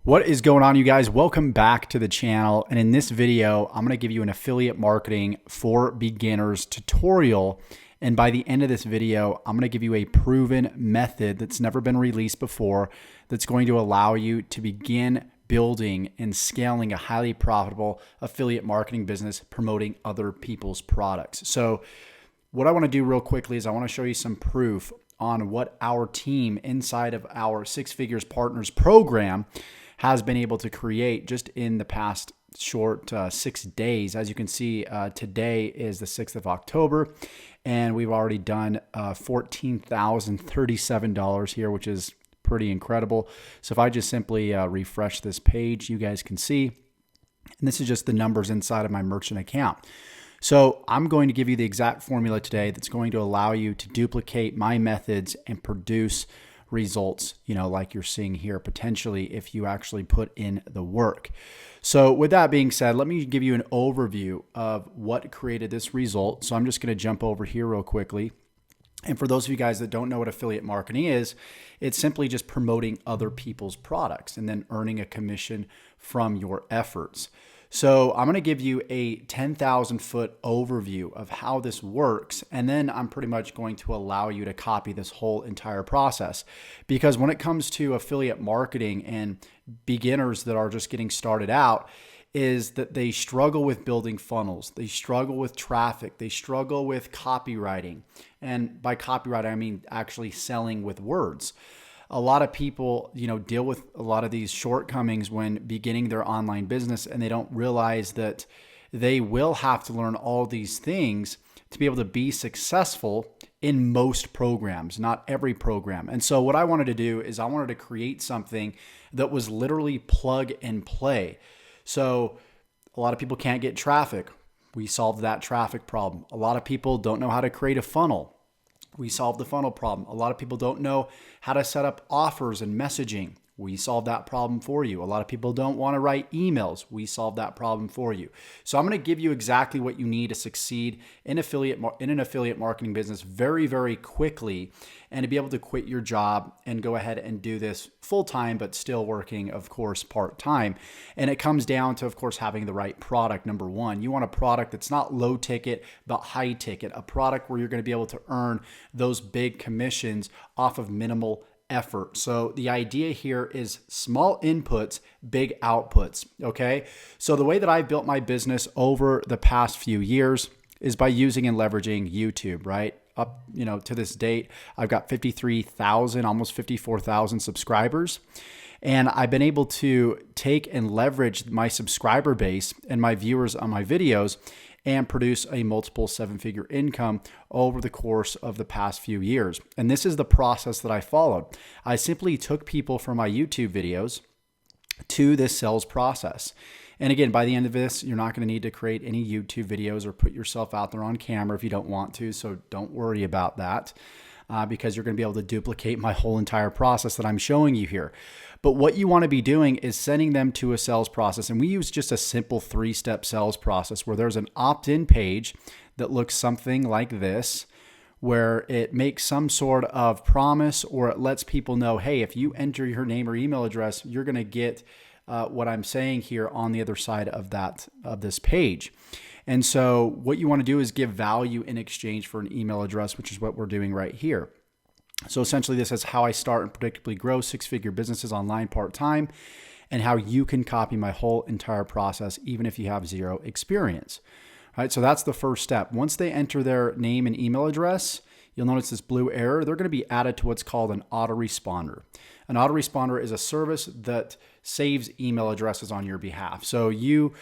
What is going on, you guys? Welcome back to the channel. And in this video, I'm going to give you an affiliate marketing for beginners tutorial. And by the end of this video, I'm going to give you a proven method that's never been released before that's going to allow you to begin building and scaling a highly profitable affiliate marketing business promoting other people's products. So what I want to do real quickly is I want to show you some proof on what our team inside of our Six Figures Partners program has been able to create just in the past short 6 days. As you can see, today is the 6th of October, and we've already done $14,037 here, which is pretty incredible. So if I just simply refresh this page, you guys can see, and this is just the numbers inside of my merchant account. So I'm going to give you the exact formula today that's going to allow you to duplicate my methods and produce results, like you're seeing here, potentially if you actually put in the work. So with that being said, let me give you an overview of what created this result. So I'm just going to jump over here real quickly. And for those of you guys that don't know what affiliate marketing is, it's simply just promoting other people's products and then earning a commission from your efforts. So I'm going to give you a 10,000 foot overview of how this works. And then I'm pretty much going to allow you to copy this whole entire process. Because when it comes to affiliate marketing and beginners that are just getting started out, is that they struggle with building funnels. They struggle with traffic. They struggle with copywriting. And by copywriting, I mean actually selling with words. A lot of people, deal with a lot of these shortcomings when beginning their online business, and they don't realize that they will have to learn all these things to be able to be successful in most programs, not every program. And so what I wanted to do is I wanted to create something that was literally plug and play. So a lot of people can't get traffic. We solved that traffic problem. A lot of people don't know how to create a funnel. We solved the funnel problem. A lot of people don't know how to set up offers and messaging. We solved that problem for you. A lot of people don't want to write emails. We solved that problem for you. So I'm going to give you exactly what you need to succeed in an affiliate marketing business very, very quickly, and to be able to quit your job and go ahead and do this full-time, but still working, of course, part-time. And it comes down to, of course, having the right product. Number one, you want a product that's not low ticket, but high ticket, a product where you're going to be able to earn those big commissions off of minimal effort. So the idea here is small inputs, big outputs. Okay. So the way that I've built my business over the past few years is by using and leveraging YouTube, right? Up, to this date, I've got 53,000, almost 54,000 subscribers. And I've been able to take and leverage my subscriber base and my viewers on my videos and produce a multiple seven-figure income over the course of the past few years. And this is the process that I followed. I simply took people from my YouTube videos to this sales process. And again, by the end of this, you're not going to need to create any YouTube videos or put yourself out there on camera if you don't want to. So don't worry about that. Because you're going to be able to duplicate my whole entire process that I'm showing you here. But what you want to be doing is sending them to a sales process. And we use just a simple 3-step sales process where there's an opt-in page that looks something like this, where it makes some sort of promise, or it lets people know, hey, if you enter your name or email address, you're going to get what I'm saying here on the other side of this page. And so what you want to do is give value in exchange for an email address, which is what we're doing right here. So essentially, this is how I start and predictably grow six-figure businesses online part-time, and how you can copy my whole entire process, even if you have zero experience. All right, so that's the first step. Once they enter their name and email address, you'll notice this blue arrow. They're going to be added to what's called an autoresponder. An autoresponder is a service that saves email addresses on your behalf. So you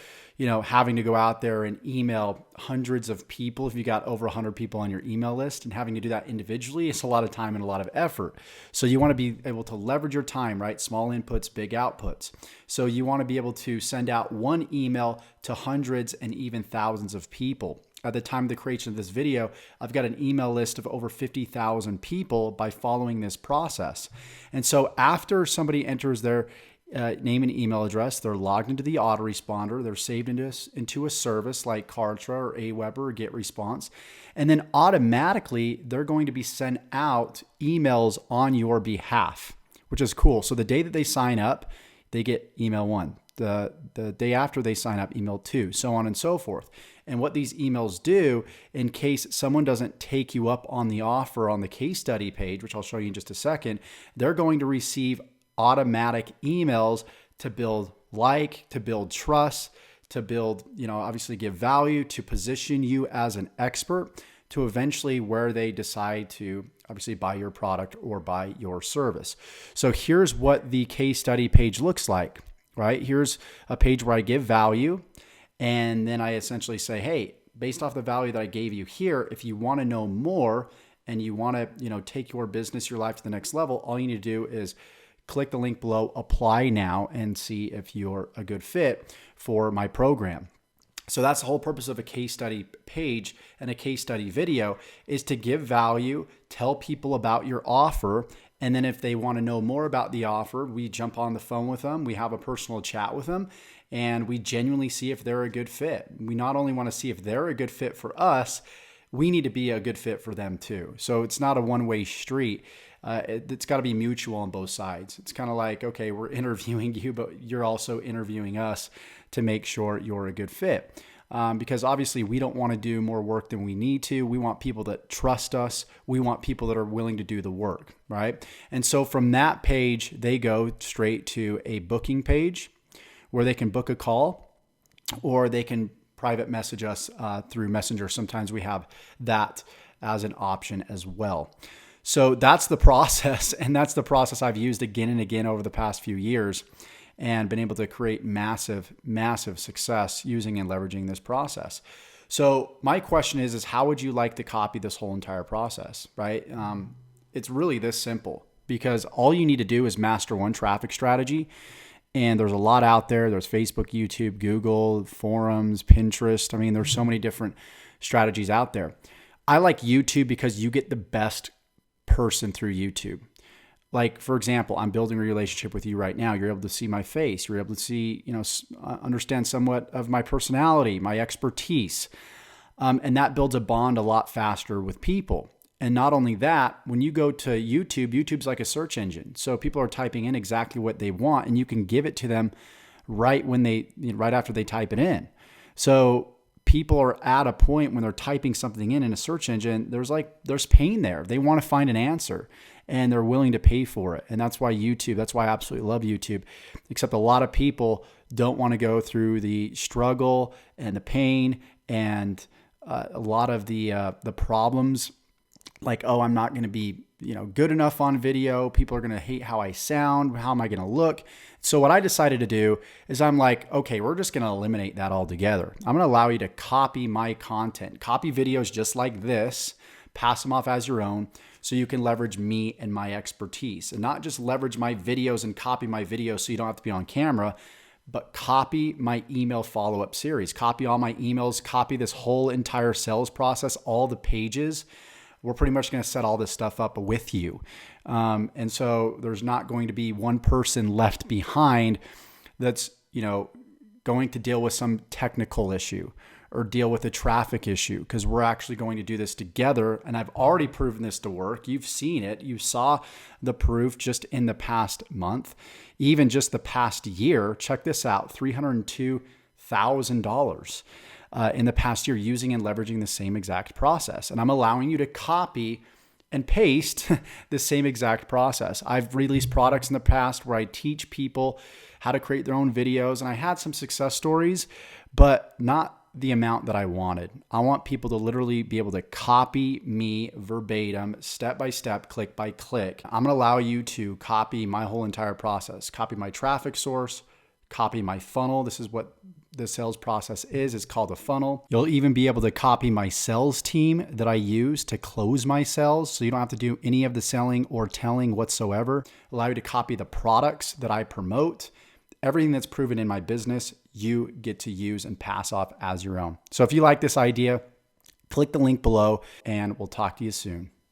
having to go out there and email hundreds of people, if you got over 100 people on your email list, and having to do that individually, it's a lot of time and a lot of effort. So you want to be able to leverage your time, right? Small inputs, big outputs. So you want to be able to send out one email to hundreds and even thousands of people. At the time of the creation of this video, I've got an email list of over 50,000 people by following this process. And so after somebody enters their name and email address, they're logged into the autoresponder, they're saved into a service like Kartra or Aweber or GetResponse, and then automatically they're going to be sent out emails on your behalf, which is cool. So the day that they sign up, they get email 1. The day after they sign up, email 2, so on and so forth. And what these emails do, in case someone doesn't take you up on the offer on the case study page, which I'll show you in just a second, they're going to receive automatic emails to build to build trust, to build, obviously give value, to position you as an expert, to eventually where they decide to obviously buy your product or buy your service. So here's what the case study page looks like, right? Here's a page where I give value, and then I essentially say, hey, based off the value that I gave you here, if you want to know more and you want to, take your business, your life to the next level, all you need to do is click the link below, apply now, and see if you're a good fit for my program. So that's the whole purpose of a case study page and a case study video, is to give value, tell people about your offer, and then if they want to know more about the offer, we jump on the phone with them, we have a personal chat with them, and we genuinely see if they're a good fit. We not only want to see if they're a good fit for us, we need to be a good fit for them too. So it's not a one-way street. It's got to be mutual on both sides. It's kind of like, okay, we're interviewing you, but you're also interviewing us to make sure you're a good fit. Because obviously we don't want to do more work than we need to. We want people that trust us. We want people that are willing to do the work, right? And so from that page, they go straight to a booking page where they can book a call, or they can private message us through Messenger. Sometimes we have that as an option as well. So that's the process, and that's the process I've used again and again over the past few years, and been able to create massive, massive success using and leveraging this process. So my question is how would you like to copy this whole entire process, right? It's really this simple, because all you need to do is master one traffic strategy. And there's a lot out there. There's Facebook, YouTube, Google, forums, Pinterest. I mean, there's so many different strategies out there. I like YouTube because you get the best person through YouTube. Like, for example, I'm building a relationship with you right now. You're able to see my face. You're able to see, understand somewhat of my personality, my expertise. And that builds a bond a lot faster with people. And not only that, when you go to YouTube, YouTube's like a search engine. So people are typing in exactly what they want, and you can give it to them right after they type it in. So people are at a point when they're typing something in a search engine, there's pain there. They want to find an answer, and they're willing to pay for it. And that's why I absolutely love YouTube, except a lot of people don't want to go through the struggle and the pain and a lot of the problems. Like, oh, I'm not going to be, good enough on video. People are going to hate how I sound. How am I going to look? So what I decided to do is I'm like, okay, we're just going to eliminate that altogether. I'm going to allow you to copy my content, copy videos just like this, pass them off as your own, so you can leverage me and my expertise, and not just leverage my videos and copy my videos so you don't have to be on camera, but copy my email follow-up series, copy all my emails, copy this whole entire sales process, all the pages. We're pretty much going to set all this stuff up with you. And so there's not going to be one person left behind that's, going to deal with some technical issue or deal with a traffic issue, because we're actually going to do this together. And I've already proven this to work. You've seen it. You saw the proof just in the past month, even just the past year. Check this out, $302,000. In the past year, using and leveraging the same exact process. And I'm allowing you to copy and paste the same exact process. I've released products in the past where I teach people how to create their own videos, and I had some success stories, but not the amount that I wanted. I want people to literally be able to copy me verbatim, step by step, click by click. I'm going to allow you to copy my whole entire process, copy my traffic source, copy my funnel. This is what the sales process is. It's called a funnel. You'll even be able to copy my sales team that I use to close my sales, so you don't have to do any of the selling or telling whatsoever. Allow you to copy the products that I promote. Everything that's proven in my business, you get to use and pass off as your own. So if you like this idea, click the link below, and we'll talk to you soon.